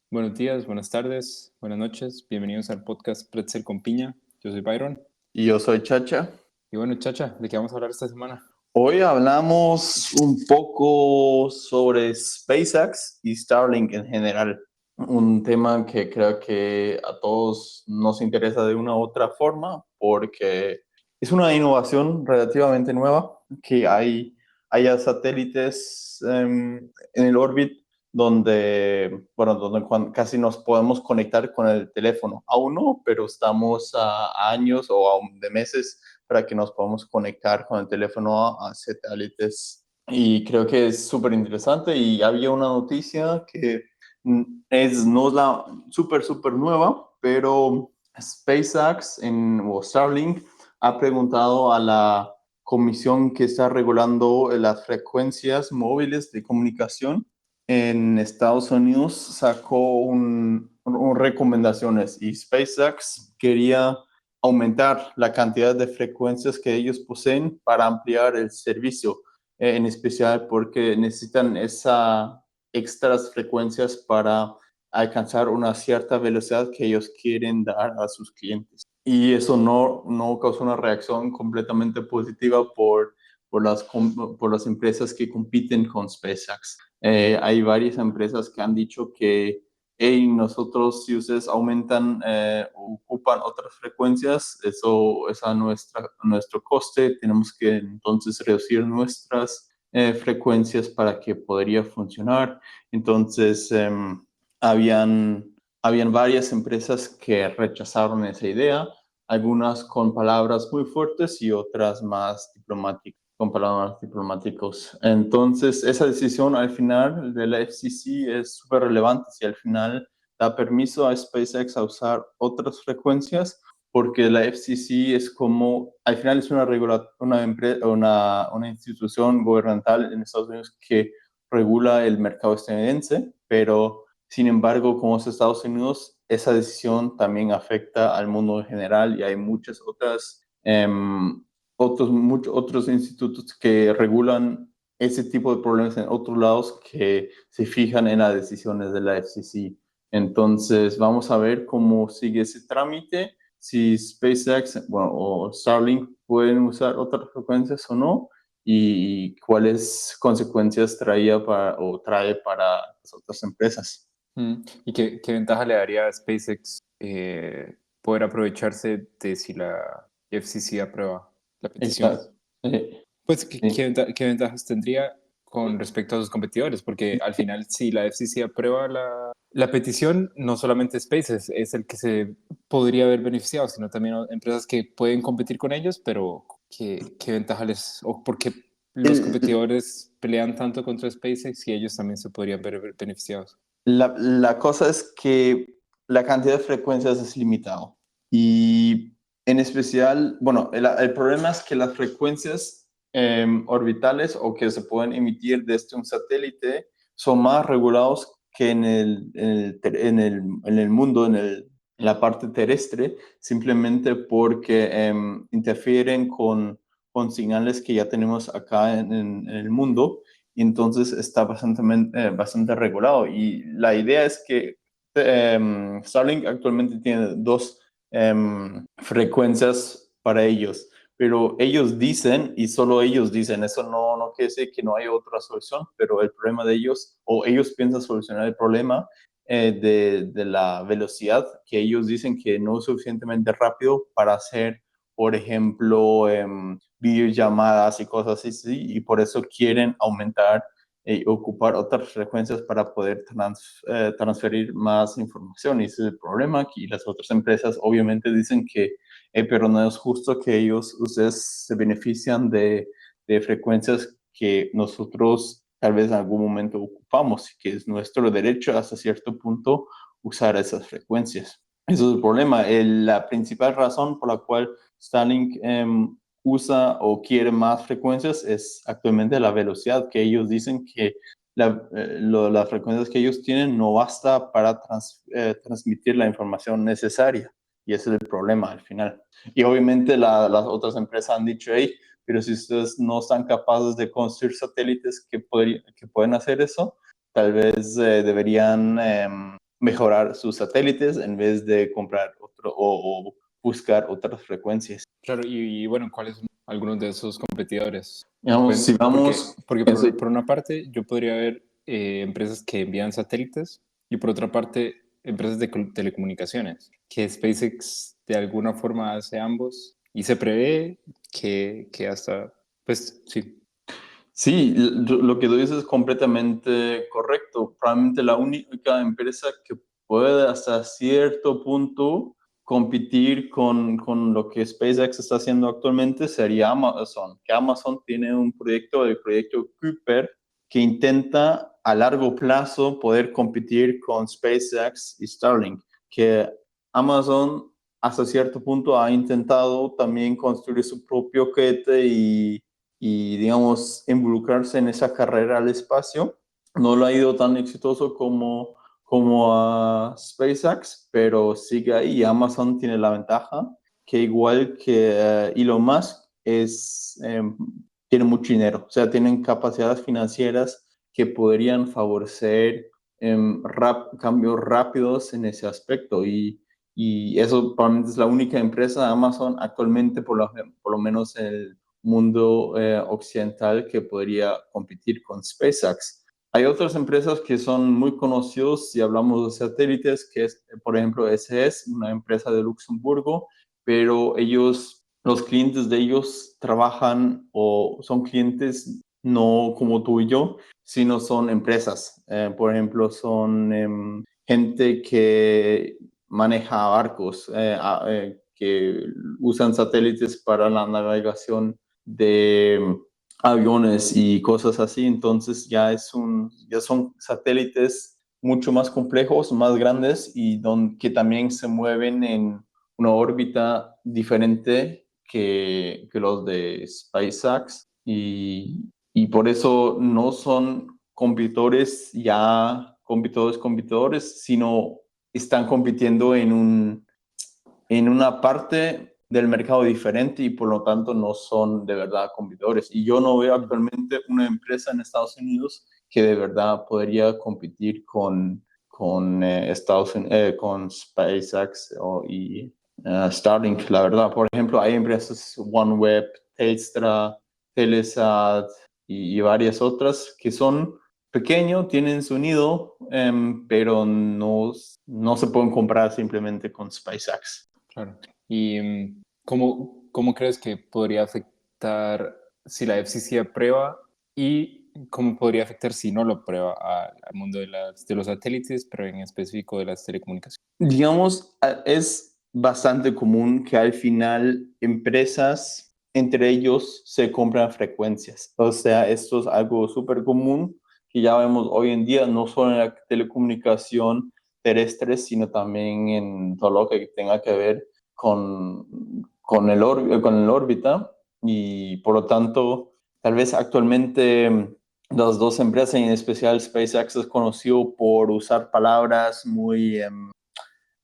Buenos días, buenas tardes, buenas noches. Bienvenidos al podcast Pretzel con Piña. Yo soy Byron. Y yo soy Chacha. Y bueno, Chacha, ¿de qué vamos a hablar esta semana? Hoy hablamos un poco sobre SpaceX y Starlink en general. Un tema que creo que a todos nos interesa de una u otra forma porque es una innovación relativamente nueva que haya satélites en el órbita donde casi nos podemos conectar con el teléfono. Aún no, pero estamos a años o de meses para que nos podamos conectar con el teléfono a satélites. Y creo que es súper interesante y había una noticia que no es la súper nueva, pero SpaceX o Starlink ha preguntado a la comisión que está regulando las frecuencias móviles de comunicación en Estados Unidos, sacó recomendaciones y SpaceX quería aumentar la cantidad de frecuencias que ellos poseen para ampliar el servicio, en especial porque necesitan esas extras frecuencias para alcanzar una cierta velocidad que ellos quieren dar a sus clientes. Y eso no causó una reacción completamente positiva por las empresas que compiten con SpaceX. Hay varias empresas que han dicho que hey, nosotros si ustedes aumentan o ocupan otras frecuencias, eso es a nuestro coste, tenemos que entonces reducir nuestras frecuencias para que podría funcionar. Entonces, habían varias empresas que rechazaron esa idea, algunas con palabras muy fuertes y otras más diplomáticas, con palabras diplomáticos. Entonces, esa decisión al final de la FCC es súper relevante si al final da permiso a SpaceX a usar otras frecuencias, porque la FCC es como, al final es una institución gubernamental en Estados Unidos que regula el mercado estadounidense, pero sin embargo, como es Estados Unidos, esa decisión también afecta al mundo en general y hay muchas muchos otros institutos que regulan ese tipo de problemas en otros lados que se fijan en las decisiones de la FCC. Entonces, vamos a ver cómo sigue ese trámite, si SpaceX, bueno, o Starlink pueden usar otras frecuencias o no, y cuáles consecuencias trae para las otras empresas. ¿Y qué ventaja le daría a SpaceX poder aprovecharse de si la FCC aprueba la petición? Exacto. Eh, Pues, sí. qué ventajas tendría con respecto a sus competidores? Porque al final, si la FCC aprueba la petición, no solamente SpaceX es el que se podría haber beneficiado, sino también empresas que pueden competir con ellos, pero ¿qué ventaja les, o por qué los El- competidores pelean tanto contra SpaceX y ellos también se podrían ver beneficiados? la cosa es que la cantidad de frecuencias es limitado. Y en especial, bueno, el problema es que las frecuencias orbitales o que se pueden emitir desde un satélite son más regulados que en el mundo, en la parte terrestre, simplemente porque interfieren con señales que ya tenemos acá en el mundo y entonces está bastante regulado. Y la idea es que Starlink actualmente tiene dos frecuencias para ellos, pero ellos dicen, y solo ellos dicen, eso no quiere decir que no hay otra solución, pero el problema de ellos, o ellos piensan solucionar el problema de la velocidad, que ellos dicen que no es suficientemente rápido para hacer, por ejemplo, videollamadas y cosas así, y por eso quieren aumentar y ocupar otras frecuencias para poder transferir más información. Y ese es el problema. Y las otras empresas obviamente dicen que, pero no es justo que ustedes se benefician de frecuencias que nosotros tal vez en algún momento ocupamos, y que es nuestro derecho hasta cierto punto usar esas frecuencias. Eso es el problema. La principal razón por la cual Starlink usa o quiere más frecuencias es actualmente la velocidad, que ellos dicen que las frecuencias que ellos tienen no basta para transmitir la información necesaria. Y ese es el problema al final. Y obviamente las otras empresas han dicho, hey, pero si ustedes no están capaces de construir satélites que pueden hacer eso, tal vez deberían mejorar sus satélites en vez de comprar otro o buscar otras frecuencias. Claro, y bueno, ¿cuáles son algunos de esos competidores? Digamos, si Porque, vamos, porque eso, por una parte yo podría ver empresas que envían satélites y por otra parte empresas de telecomunicaciones, que SpaceX de alguna forma hace ambos y se prevé que hasta, pues sí, sí, lo que tú dices es completamente correcto. Probablemente la única empresa que puede hasta cierto punto competir con lo que SpaceX está haciendo actualmente sería Amazon, que Amazon tiene un proyecto, el proyecto Kuiper, que intenta a largo plazo poder competir con SpaceX y Starlink, que Amazon hasta cierto punto ha intentado también construir su propio cohete y, digamos, involucrarse en esa carrera al espacio. No lo ha ido tan exitoso como a SpaceX, pero sigue ahí. Amazon tiene la ventaja que igual que Elon Musk tiene mucho dinero, o sea, tienen capacidades financieras que podrían favorecer cambios rápidos en ese aspecto y eso probablemente es la única empresa, Amazon, actualmente por lo menos en el mundo occidental que podría competir con SpaceX. Hay otras empresas que son muy conocidas si hablamos de satélites, que es, por ejemplo, SES, una empresa de Luxemburgo, pero los clientes de ellos trabajan o son clientes no como tú y yo, sino son empresas. Por ejemplo, son gente que maneja barcos, que usan satélites para la navegación de aviones y cosas así. Entonces ya son satélites mucho más complejos, más grandes y que también se mueven en una órbita diferente que los de SpaceX y por eso no son competidores, sino están compitiendo en una parte del mercado diferente y por lo tanto no son de verdad competidores. Y yo no veo actualmente una empresa en Estados Unidos que de verdad podría competir con SpaceX y Starlink, la verdad. Por ejemplo, hay empresas OneWeb, Telstra, Telesat y varias otras que son pequeños, tienen su nido, pero no se pueden comprar simplemente con SpaceX. claro. ¿Y cómo crees que podría afectar si la FCC aprueba y cómo podría afectar si no lo aprueba al mundo de los satélites, pero en específico de las telecomunicaciones? Digamos, es bastante común que al final empresas entre ellos se compran frecuencias. O sea, esto es algo súper común que ya vemos hoy en día, no solo en la telecomunicación terrestre, sino también en todo lo que tenga que ver con el órbita. Y por lo tanto, tal vez actualmente las dos empresas, en especial SpaceX, es conocido por usar palabras muy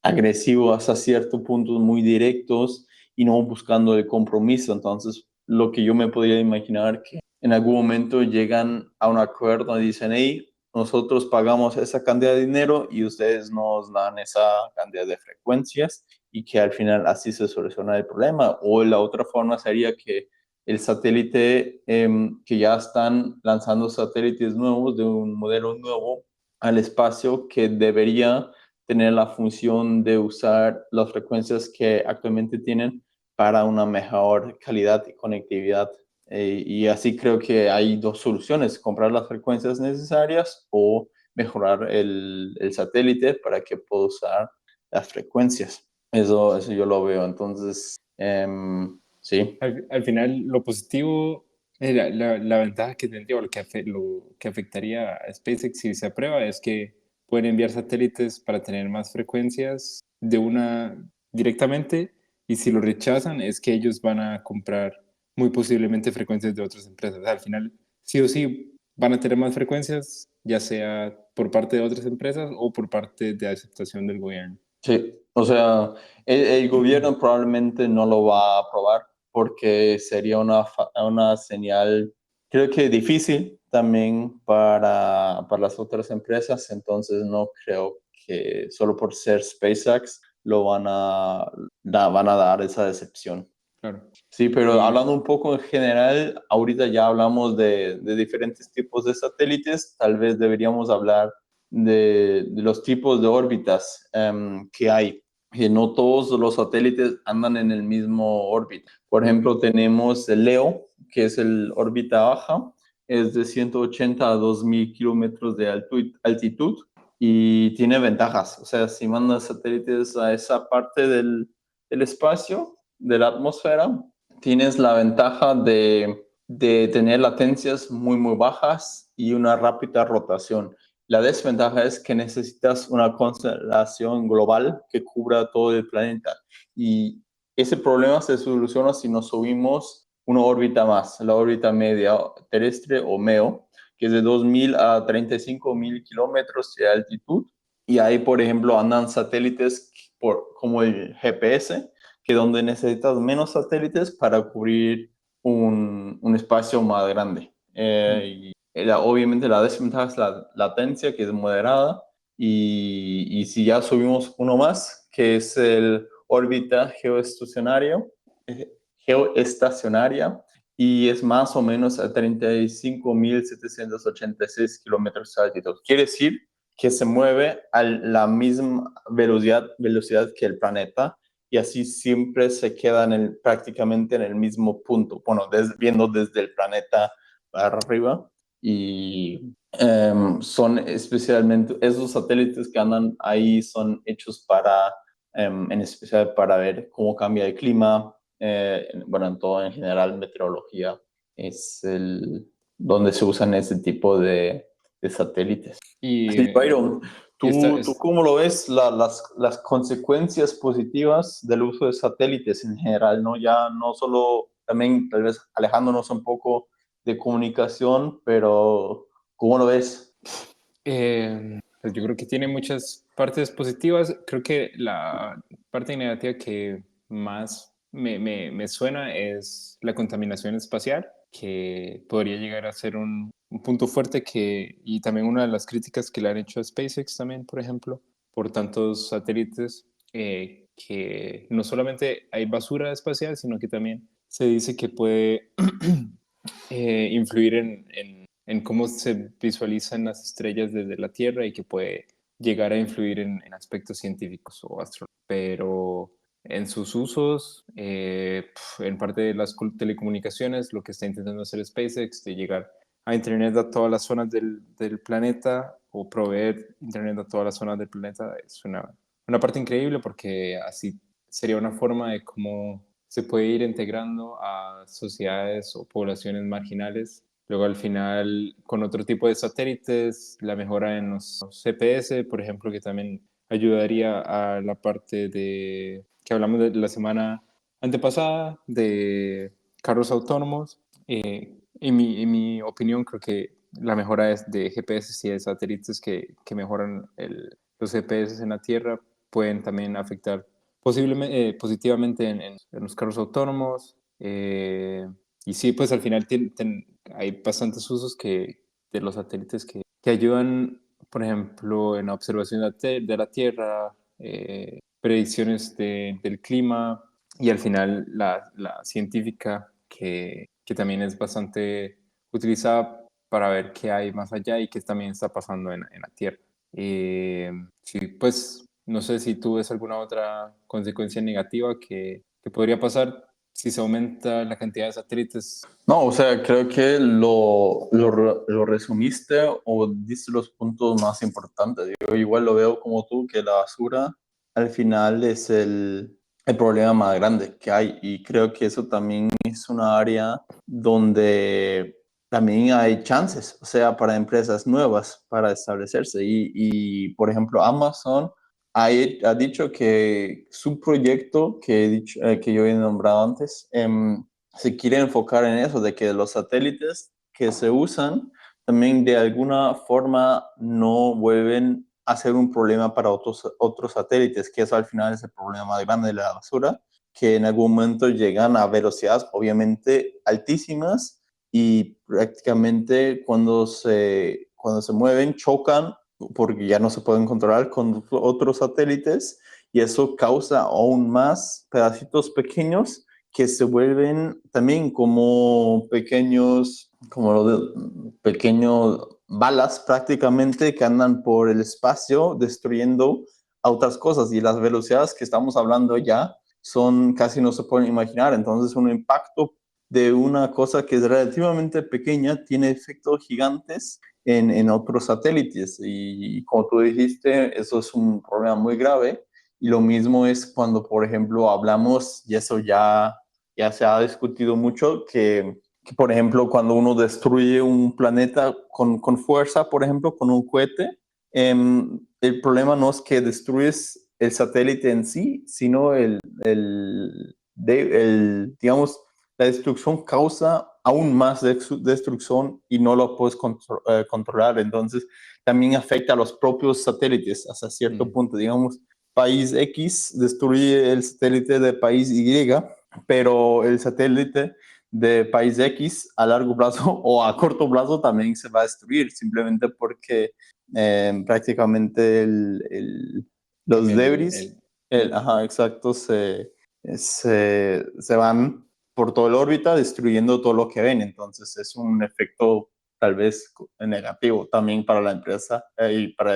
agresivos hasta cierto punto, muy directos y no buscando el compromiso. Entonces, lo que yo me podría imaginar que en algún momento llegan a un acuerdo y dicen, hey, nosotros pagamos esa cantidad de dinero y ustedes nos dan esa cantidad de frecuencias y que al final así se soluciona el problema. O la otra forma sería que el satélite, que ya están lanzando satélites nuevos de un modelo nuevo al espacio que debería tener la función de usar las frecuencias que actualmente tienen para una mejor calidad y conectividad. Y así creo que hay dos soluciones, comprar las frecuencias necesarias o mejorar el satélite para que pueda usar las frecuencias. Eso yo lo veo. Entonces, sí. Al final, lo positivo, la ventaja que tendría o lo que afectaría a SpaceX si se aprueba es que pueden enviar satélites para tener más frecuencias de una directamente y si lo rechazan es que ellos van a comprar muy posiblemente frecuencias de otras empresas. O sea, al final, sí o sí, van a tener más frecuencias, ya sea por parte de otras empresas o por parte de aceptación del gobierno. Sí, o sea, el gobierno probablemente no lo va a aprobar porque sería una señal, creo que difícil también para las otras empresas, entonces no creo que solo por ser SpaceX lo van a dar esa decepción. Claro. Sí, pero Y hablando un poco en general, ahorita ya hablamos de diferentes tipos de satélites, tal vez deberíamos hablar de los tipos de órbitas que hay. Que no todos los satélites andan en el mismo órbita. Por ejemplo, tenemos el LEO, que es el órbita baja, es de 180 a 2000 kilómetros de altitud y tiene ventajas. O sea, si mandas satélites a esa parte del espacio, de la atmósfera, tienes la ventaja de tener latencias muy, muy bajas y una rápida rotación. La desventaja es que necesitas una constelación global que cubra todo el planeta. Y ese problema se soluciona si nos subimos una órbita más, la órbita media terrestre o MEO, que es de 2000 a 35.000 kilómetros de altitud. Y ahí, por ejemplo, andan satélites como el GPS, que donde necesitas menos satélites para cubrir un espacio más grande. Obviamente la desventaja es la latencia, que es moderada, y si ya subimos uno más, que es el órbita geoestacionaria, y es más o menos a 35.786 kilómetros de altitud. Quiere decir que se mueve a la misma velocidad que el planeta, y así siempre se queda prácticamente en el mismo punto, bueno, viendo desde el planeta para arriba. Y son especialmente, esos satélites que andan ahí son hechos en especial para ver cómo cambia el clima, bueno, en todo en general, meteorología es donde se usan ese tipo de satélites. y, Sí, Byron, y esta ¿tú es, cómo lo ves las consecuencias positivas del uso de satélites en general, ¿no? Ya no solo, también tal vez alejándonos un poco de comunicación, pero ¿cómo lo ves? pues yo creo que tiene muchas partes positivas. Creo que la parte negativa que más me suena es la contaminación espacial, que podría llegar a ser un punto fuerte y también una de las críticas que le han hecho a SpaceX también, por ejemplo, por tantos satélites, que no solamente hay basura espacial, sino que también se dice que puede influir en cómo se visualizan las estrellas desde la Tierra y que puede llegar a influir en aspectos científicos o astronómicos. Pero en sus usos, en parte de las telecomunicaciones, lo que está intentando hacer SpaceX, de llegar a Internet a todas las zonas del planeta o proveer Internet a todas las zonas del planeta, es una parte increíble porque así sería una forma de cómo se puede ir integrando a sociedades o poblaciones marginales. Luego al final, con otro tipo de satélites, la mejora en los GPS, por ejemplo, que también ayudaría a la parte de que hablamos de la semana antepasada de carros autónomos. En mi opinión, creo que la mejora es de GPS y de satélites que mejoran los GPS en la Tierra pueden también afectar posiblemente, positivamente en los carros autónomos. Y sí, pues al final hay bastantes usos de los satélites que ayudan, por ejemplo, en la observación de la Tierra, predicciones del clima y al final la científica que también es bastante utilizada para ver qué hay más allá y qué también está pasando en la Tierra. Sí, pues no sé si tú ves alguna otra consecuencia negativa que podría pasar si se aumenta la cantidad de satélites. No, o sea, creo que lo resumiste o diste los puntos más importantes. Yo igual lo veo como tú, que la basura al final es el problema más grande que hay, y creo que eso también es una área donde también hay chances, o sea, para empresas nuevas para establecerse. Por ejemplo, Amazon ha dicho que su proyecto que yo he nombrado antes, se quiere enfocar en eso, de que los satélites que se usan también de alguna forma no vuelven a ser un problema para otros satélites, que eso al final es el problema más grande de la basura, que en algún momento llegan a velocidades obviamente altísimas y prácticamente cuando se mueven chocan porque ya no se pueden controlar con otros satélites y eso causa aún más pedacitos pequeños que se vuelven también como pequeños balas prácticamente que andan por el espacio destruyendo a otras cosas y las velocidades que estamos hablando ya son casi no se pueden imaginar. Entonces un impacto de una cosa que es relativamente pequeña tiene efectos gigantes en otros satélites y como tú dijiste, eso es un problema muy grave y lo mismo es cuando, por ejemplo, hablamos, y eso ya se ha discutido mucho, que por ejemplo, cuando uno destruye un planeta con fuerza, por ejemplo, con un cohete, el problema no es que destruyes el satélite en sí, sino digamos, la destrucción causa aún más destrucción y no lo puedes controlar. Entonces, también afecta a los propios satélites hasta cierto punto. Digamos, país X destruye el satélite de país Y, pero el satélite de país X a largo plazo o a corto plazo también se va a destruir, simplemente porque prácticamente los debris, ajá, exacto, se van por toda la órbita destruyendo todo lo que ven. Entonces es un efecto tal vez negativo también para la empresa y para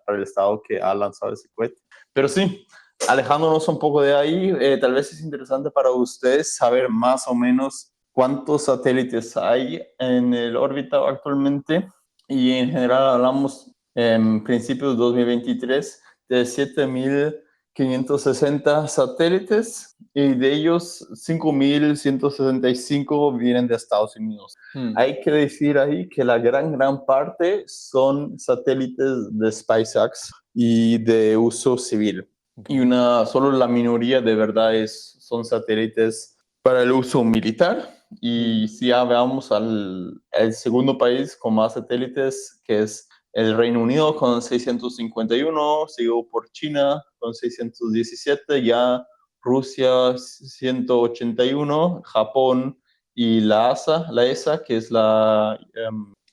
el Estado que ha lanzado ese cohete. Pero sí, alejándonos un poco de ahí, tal vez es interesante para ustedes saber más o menos cuántos satélites hay en el órbita actualmente y en general hablamos en principios de 2023 de 7.560 satélites y de ellos 5.165 vienen de Estados Unidos. Hay que decir ahí que la gran parte son satélites de SpaceX y de uso civil. Y solo la minoría de verdad son satélites para el uso militar. Y si ya veamos el segundo país con más satélites, que es el Reino Unido con 651, seguido por China con 617, ya Rusia 181, Japón y la ESA, que es la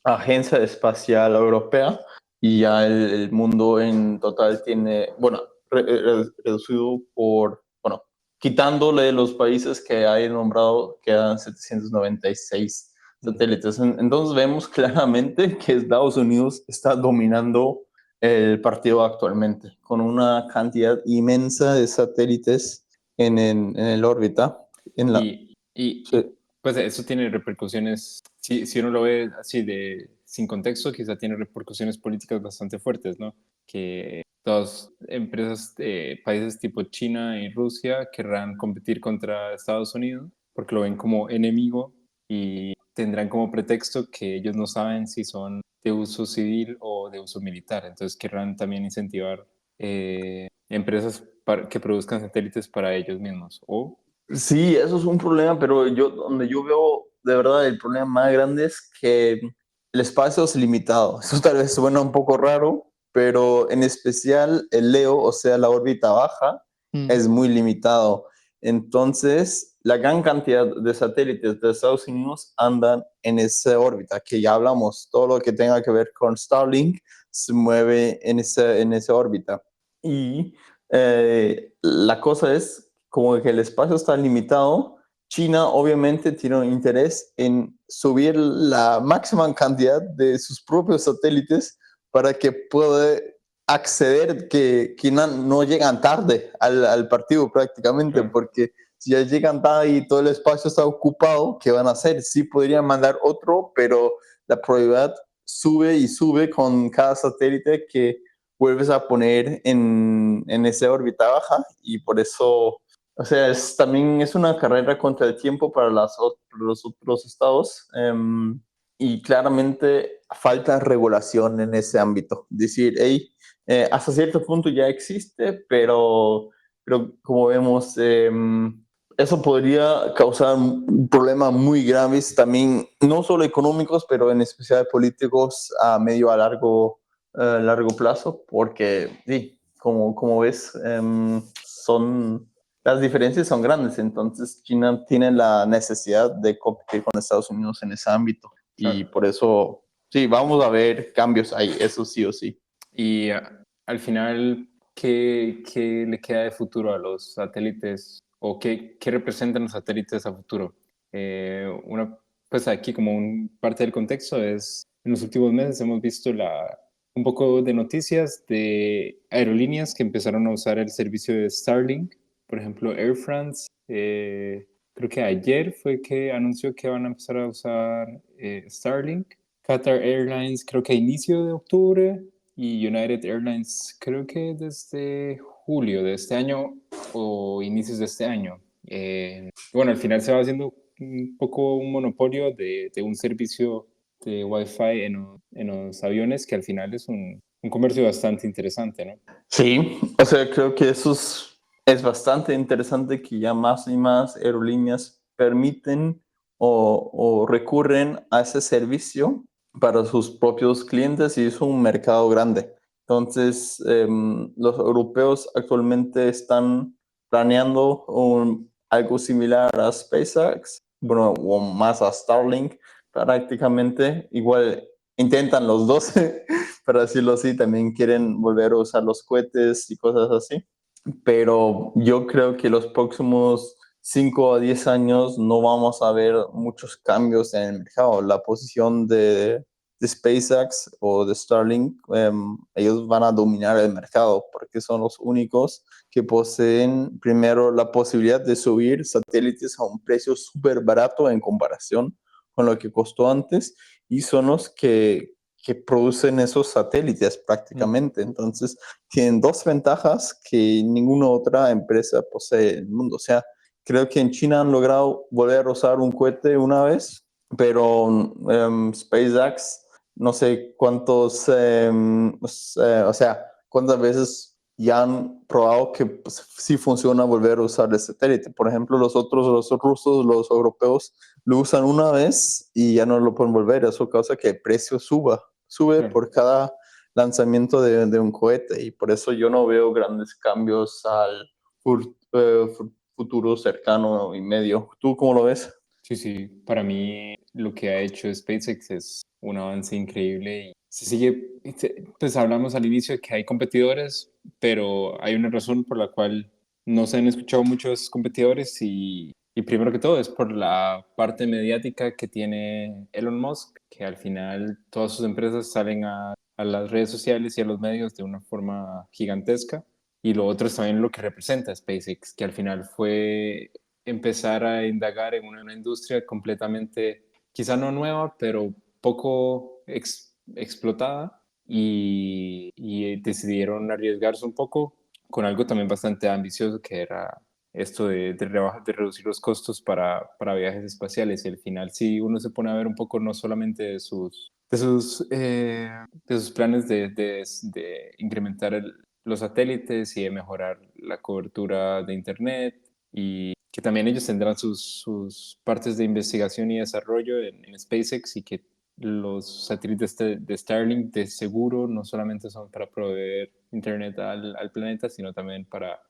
Agencia Espacial Europea, y ya el mundo en total tiene, bueno, reducido bueno, quitándole los países que hay nombrado, quedan 796 satélites. Entonces vemos claramente que Estados Unidos está dominando el partido actualmente, con una cantidad inmensa de satélites en el órbita. Sí. Pues eso tiene repercusiones, si uno lo ve así sin contexto, quizá tiene repercusiones políticas bastante fuertes, ¿no? Que todas empresas de países tipo China y Rusia querrán competir contra Estados Unidos porque lo ven como enemigo y tendrán como pretexto que ellos no saben si son de uso civil o de uso militar. Entonces querrán también incentivar empresas que produzcan satélites para ellos mismos. Sí, eso es un problema, pero donde yo veo de verdad el problema más grande es que el espacio es limitado. Eso tal vez suena un poco raro, pero en especial el LEO, o sea, la órbita baja, es muy limitado. Entonces, la gran cantidad de satélites de Estados Unidos andan en esa órbita, que ya hablamos, todo lo que tenga que ver con Starlink se mueve en esa órbita. Y la cosa es como que el espacio está limitado. China obviamente tiene un interés en subir la máxima cantidad de sus propios satélites para que pueda acceder, que no llegan tarde al partido prácticamente, porque si ya llegan tarde y todo el espacio está ocupado, ¿qué van a hacer? Sí podrían mandar otro, pero la probabilidad sube y sube con cada satélite que vuelves a poner en esa órbita baja y por eso, o sea, también es una carrera contra el tiempo para los otros estados y claramente falta regulación en ese ámbito. Decir, hey, hasta cierto punto ya existe, pero como vemos, eso podría causar problemas muy graves también, no solo económicos, pero en especial políticos a medio a largo plazo, porque sí, como ves, las diferencias son grandes, entonces China tiene la necesidad de competir con Estados Unidos en ese ámbito y por eso, sí, vamos a ver cambios ahí, eso sí o sí. Y al final, ¿qué le queda de futuro a los satélites o qué representan los satélites a futuro? Una, pues aquí como un parte del contexto es, en los últimos meses hemos visto un poco de noticias de aerolíneas que empezaron a usar el servicio de Starlink. Por ejemplo, Air France, creo que ayer fue que anunció que van a empezar a usar Starlink. Qatar Airlines, creo que a inicio de octubre, y United Airlines, creo que desde julio de este año o inicios de este año. Bueno, al final se va haciendo un poco un monopolio de un servicio de Wi-Fi en los aviones, que al final es un comercio bastante interesante, ¿no? Sí, o sea, creo que eso es bastante interesante que ya más y más aerolíneas permiten o recurren a ese servicio para sus propios clientes y es un mercado grande. Entonces, los europeos actualmente están planeando algo similar a SpaceX, bueno, o más a Starlink prácticamente. Igual intentan los dos, pero decirlo así, también quieren volver a usar los cohetes y cosas así. Pero yo creo que los próximos 5 a 10 años no vamos a ver muchos cambios en el mercado. La posición de SpaceX o de Starlink, ellos van a dominar el mercado porque son los únicos que poseen primero la posibilidad de subir satélites a un precio súper barato en comparación con lo que costó antes y son los que producen esos satélites prácticamente. Entonces, tienen dos ventajas que ninguna otra empresa posee en el mundo. O sea, creo que en China han logrado volver a usar un cohete una vez, pero SpaceX, no sé cuántos, o sea, cuántas veces ya han probado que pues, sí funciona volver a usar el satélite. Por ejemplo, los rusos, los europeos, lo usan una vez y ya no lo pueden volver. Eso causa que el precio sube Claro. por cada lanzamiento de un cohete y por eso yo no veo grandes cambios al futuro cercano y medio. ¿Tú cómo lo ves? Sí, sí, para mí lo que ha hecho SpaceX es un avance increíble y se sigue, pues hablamos al inicio de que hay competidores, pero hay una razón por la cual no se han escuchado muchos competidores y primero que todo es por la parte mediática que tiene Elon Musk, que al final todas sus empresas salen a las redes sociales y a los medios de una forma gigantesca. Y lo otro es también lo que representa SpaceX, que al final fue empezar a indagar en una industria completamente, quizá no nueva, pero poco explotada y decidieron arriesgarse un poco con algo también bastante ambicioso que era esto de reducir los costos para viajes espaciales. Y al final, si uno se pone a ver un poco no solamente de sus planes de incrementar los satélites y de mejorar la cobertura de Internet y que también ellos tendrán sus partes de investigación y desarrollo en SpaceX y que los satélites de Starlink de seguro no solamente son para proveer internet al planeta, sino también para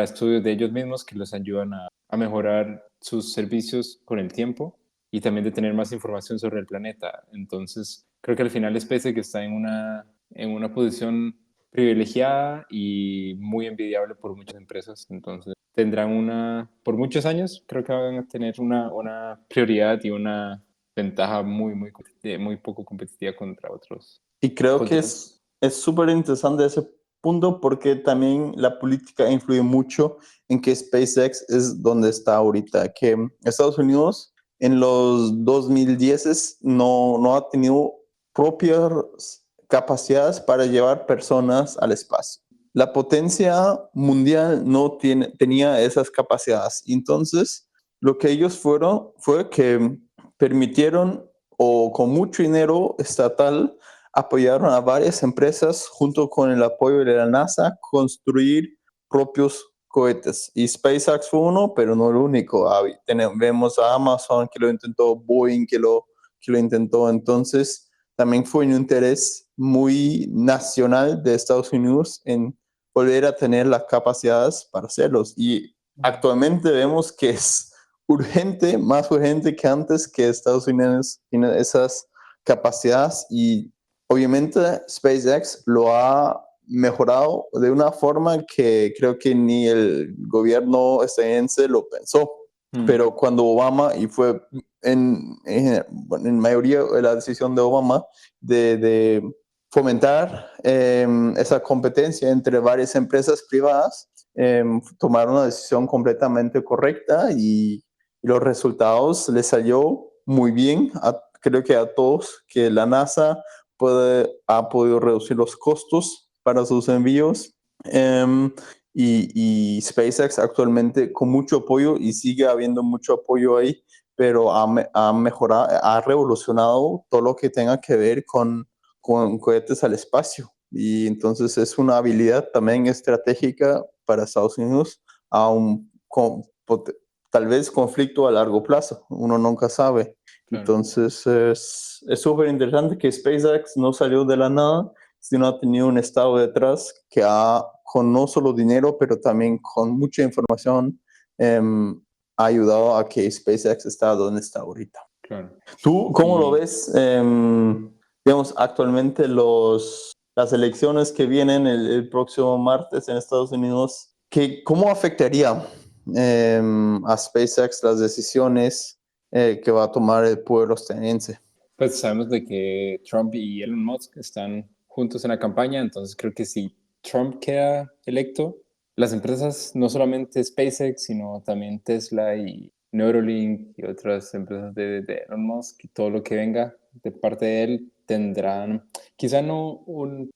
estudios de ellos mismos que los ayudan a mejorar sus servicios con el tiempo y también de tener más información sobre el planeta. Entonces, creo que al final SpaceX está en una posición privilegiada y muy envidiable por muchas empresas. Entonces, tendrán por muchos años, creo que van a tener una prioridad y una ventaja muy poco competitiva contra otros. Y creo que Contra, es súper interesante ese punto porque también la política influye mucho en que SpaceX es donde está ahorita, que Estados Unidos en los 2010 no ha tenido propias capacidades para llevar personas al espacio. La potencia mundial no tenía esas capacidades. Entonces, lo que ellos fue que permitieron o con mucho dinero estatal apoyaron a varias empresas junto con el apoyo de la NASA construir propios cohetes. Y SpaceX fue uno, pero no el único. Vemos a Amazon que lo intentó, Boeing que lo intentó. Entonces, también fue un interés muy nacional de Estados Unidos en volver a tener las capacidades para hacerlos. Y actualmente vemos que es urgente, más urgente que antes que Estados Unidos tiene esas capacidades y obviamente SpaceX lo ha mejorado de una forma que creo que ni el gobierno estadounidense lo pensó. Pero cuando Obama, y fue en mayoría la decisión de Obama de fomentar esa competencia entre varias empresas privadas, tomaron una decisión completamente correcta y los resultados les salió muy bien. Creo que a todos, que la NASA ha podido reducir los costos para sus envíos. Y SpaceX actualmente con mucho apoyo, y sigue habiendo mucho apoyo ahí, pero ha mejorado, ha revolucionado todo lo que tenga que ver con cohetes al espacio. Y entonces es una habilidad también estratégica para Estados Unidos, tal vez conflicto a largo plazo, uno nunca sabe. Claro. Entonces es súper interesante que SpaceX no salió de la nada, sino ha tenido un estado detrás que con no solo dinero, pero también con mucha información, ha ayudado a que SpaceX esté donde está ahorita. Claro. ¿Tú cómo lo ves? Digamos, actualmente las elecciones que vienen el próximo martes en Estados Unidos, ¿cómo afectaría a SpaceX las decisiones que va a tomar el pueblo estadounidense? Pues sabemos de que Trump y Elon Musk están juntos en la campaña, entonces creo que si Trump queda electo, las empresas, no solamente SpaceX, sino también Tesla y Neuralink y otras empresas de Elon Musk y todo lo que venga de parte de él tendrán quizá no un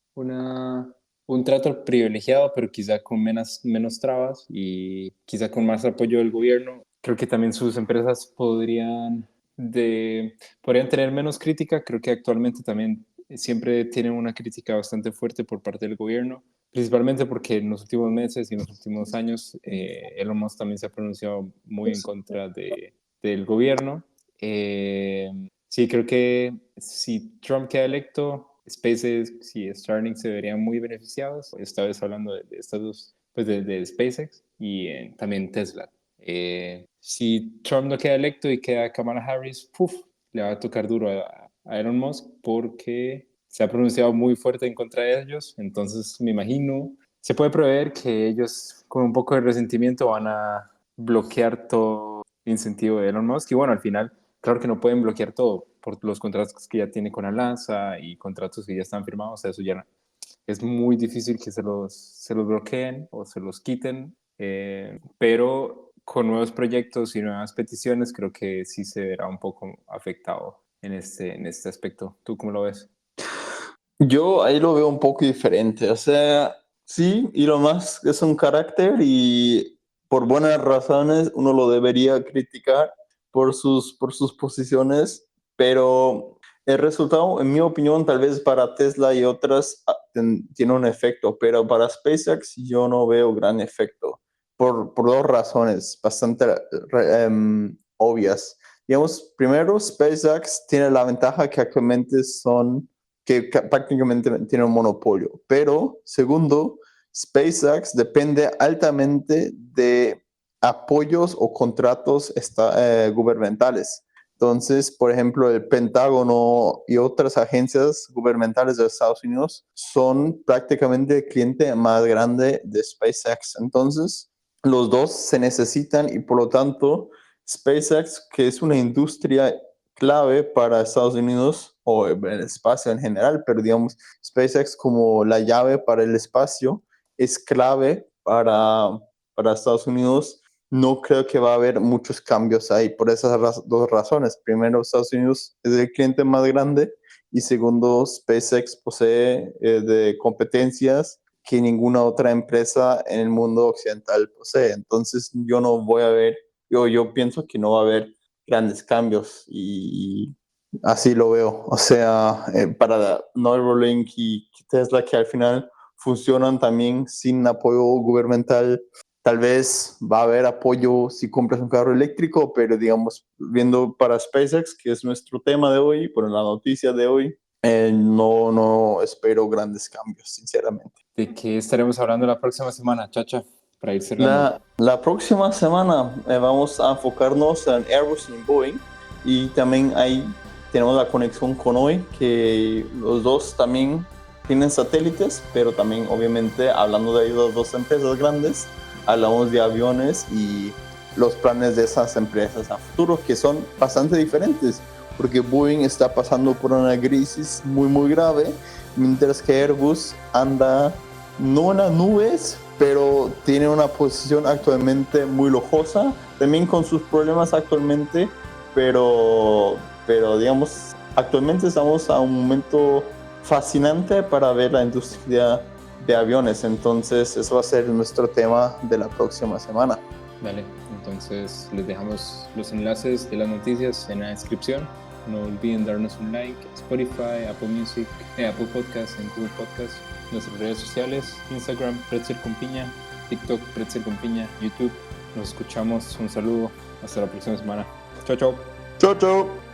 trato privilegiado, pero quizá con menos trabas y quizá con más apoyo del gobierno. Creo que también sus empresas podrían tener menos crítica. Creo que actualmente también siempre tienen una crítica bastante fuerte por parte del gobierno, principalmente porque en los últimos meses y en los últimos años Elon Musk también se ha pronunciado muy en contra del gobierno. Sí, creo que si Trump queda electo, SpaceX y Starlink se verían muy beneficiados. Esta vez hablando de estas dos, pues de SpaceX y también Tesla. Si Trump no queda electo y queda Kamala Harris, le va a tocar duro a Elon Musk porque se ha pronunciado muy fuerte en contra de ellos. Entonces, me imagino, se puede prever que ellos con un poco de resentimiento van a bloquear todo incentivo de Elon Musk. Y bueno, al final, claro que no pueden bloquear todo por los contratos que ya tiene con la NASA y contratos que ya están firmados. O sea, eso ya es muy difícil que se los bloqueen o se los quiten. Pero con nuevos proyectos y nuevas peticiones, creo que sí se verá un poco afectado en este aspecto. ¿Tú cómo lo ves? Yo ahí lo veo un poco diferente. O sea, sí, Elon Musk es un carácter y por buenas razones uno lo debería criticar por sus posiciones, pero el resultado, en mi opinión, tal vez para Tesla y otras tiene un efecto, pero para SpaceX yo no veo gran efecto por dos razones bastante obvias. Digamos, primero, SpaceX tiene la ventaja que actualmente que prácticamente tiene un monopolio. Pero, segundo, SpaceX depende altamente de apoyos o contratos gubernamentales. Entonces, por ejemplo, el Pentágono y otras agencias gubernamentales de Estados Unidos son prácticamente el cliente más grande de SpaceX. Entonces, los dos se necesitan y por lo tanto, SpaceX, que es una industria clave para Estados Unidos o el espacio en general, pero digamos SpaceX como la llave para el espacio es clave para Estados Unidos. No creo que va a haber muchos cambios ahí por esas dos razones. Primero, Estados Unidos es el cliente más grande y segundo, SpaceX posee de competencias que ninguna otra empresa en el mundo occidental posee. Entonces yo pienso que no va a haber grandes cambios y así lo veo. O sea, para Neuralink y Tesla, que al final funcionan también sin apoyo gubernamental, tal vez va a haber apoyo si compras un carro eléctrico, pero digamos, viendo para SpaceX, que es nuestro tema de hoy, por la noticia de hoy, no espero grandes cambios, sinceramente. ¿De qué estaremos hablando la próxima semana, Chacha? Para ir cerrando. La próxima semana vamos a enfocarnos en Airbus y Boeing y también hay tenemos la conexión con Hoy, que los dos también tienen satélites, pero también obviamente hablando de ellos, las dos empresas grandes, hablamos de aviones y los planes de esas empresas a futuro, que son bastante diferentes, porque Boeing está pasando por una crisis muy muy grave, mientras que Airbus anda no en las nubes, pero tiene una posición actualmente muy lujosa, también con sus problemas actualmente, pero digamos, actualmente estamos a un momento fascinante para ver la industria de aviones, entonces eso va a ser nuestro tema de la próxima semana. Dale, entonces les dejamos los enlaces de las noticias en la descripción. No olviden darnos un like, Spotify, Apple Music, Apple Podcasts, en Google Podcasts, nuestras redes sociales, Instagram, Pretzel con Piña, TikTok, Pretzel con Piña, YouTube. Nos escuchamos, un saludo, hasta la próxima semana. Chao, chao. Chao, chao.